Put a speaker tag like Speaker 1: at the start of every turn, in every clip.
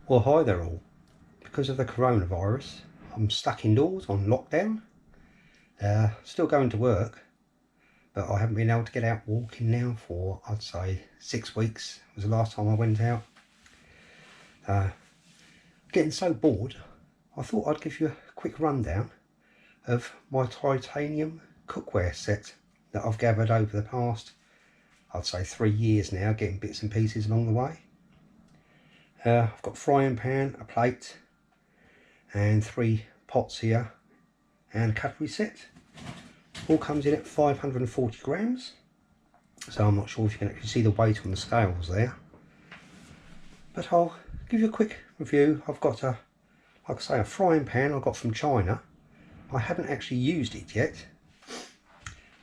Speaker 1: Well, hi there all. Because of the coronavirus, I'm stuck indoors on lockdown. Still going to work, but I haven't been able to get out walking now for, I'd say, 6 weeks was the last time I went out. Getting so bored, I thought I'd give you a quick rundown of my titanium cookware set that I've gathered over the past, I'd say, 3 years now, getting bits and pieces along the way. I've got a frying pan, a plate and 3 pots here and a cutlery set. All comes in at 540 grams, so I'm not sure if you can actually see the weight on the scales there, but I'll give you a quick review. I've got a, like I say, a frying pan I got from China. I haven't actually used it yet,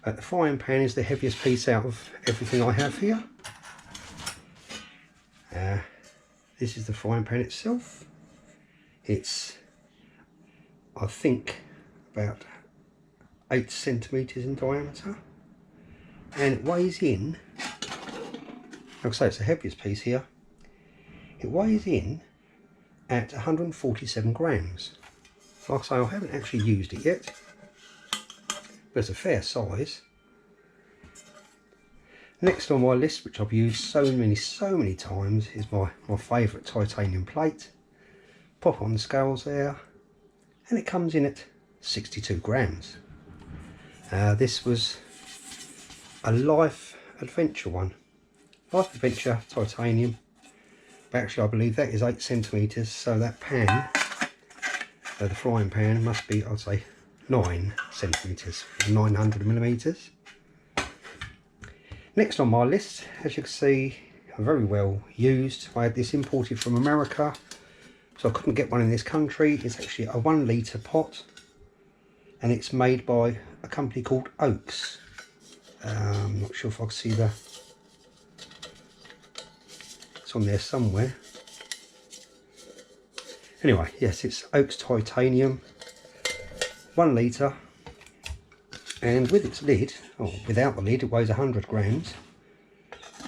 Speaker 1: but the frying pan is the heaviest piece out of everything I have here. This is the frying pan itself. It's, I think, about 8 centimetres in diameter, and it weighs in, like I say, it's the heaviest piece here. It weighs in at 147 grams. Like I say, I haven't actually used it yet, but it's a fair size. Next on my list, which I've used so many times, is my favourite titanium plate. Pop on the scales there, and it comes in at 62 grams. This was a Life Adventure one. Life Adventure titanium. But actually I believe that is 8 centimetres, so that pan, the frying pan, must be, I'd say, 9 centimetres, 900 millimetres. Next on my list, as you can see, very well used. I had this imported from America, so I couldn't get one in this country. It's actually a 1 litre pot, and it's made by a company called Oaks. I'm not sure if I can see it's on there somewhere. Anyway, yes, it's Oaks titanium, 1 litre, and with its lid, or without the lid, it weighs 100 grams.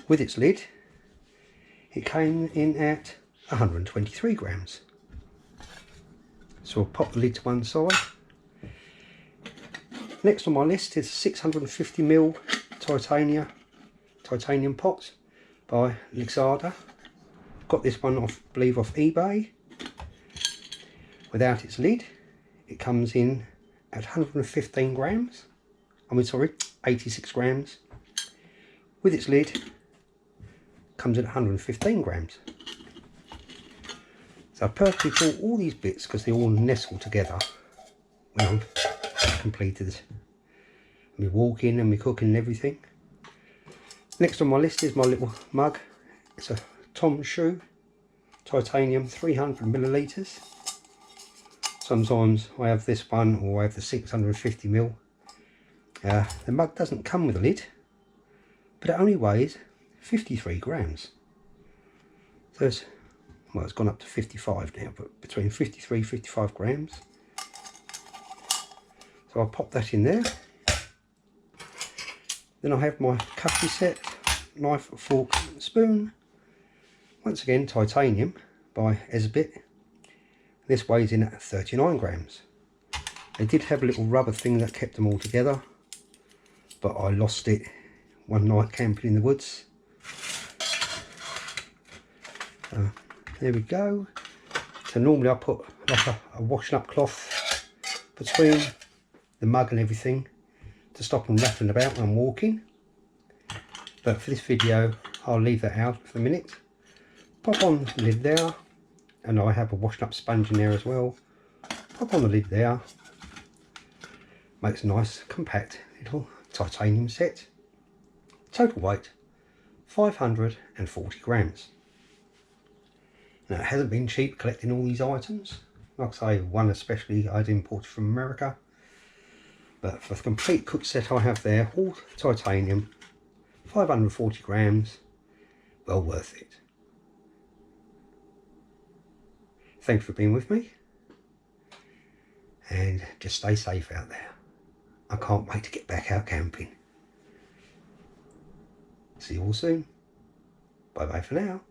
Speaker 1: With its lid, it came in at 123 grams. So I'll pop the lid to one side. Next on my list is 650ml titanium pot by Lixada. Got this one off, I believe, off eBay. Without its lid, it comes in at 115 grams. 86 grams. With its lid, comes in at 115 grams. So I purposely bought all these bits because they all nestle together when I've completed me walking and me cooking and everything. Next on my list is my little mug. It's a Tom Shoe titanium 300 millilitres. Sometimes I have this one, or I have the 650ml. The mug doesn't come with a lid, but it only weighs 53 grams. So it's, well, it's gone up to 55 now, but between 53 and 55 grams. So I'll pop that in there. Then I have my cutlery set, knife, fork, spoon. Once again, titanium by Esbit. This weighs in at 39 grams. They did have a little rubber thing that kept them all together, but I lost it one night camping in the woods. There we go. So normally I put like a washing up cloth between the mug and everything to stop them rattling about when I'm walking, but for this video I'll leave that out for a minute. Pop on the lid there, and I have a washing up sponge in there as well. Pop on the lid there. Makes a nice compact little titanium set. Total weight 540 grams. Now, it hasn't been cheap collecting all these items. Like I say, one especially I'd imported from America, but for the complete cook set I have there, all titanium, 540 grams, well worth it. Thanks for being with me, and just stay safe out there. I can't wait to get back out camping. See you all soon. Bye bye for now.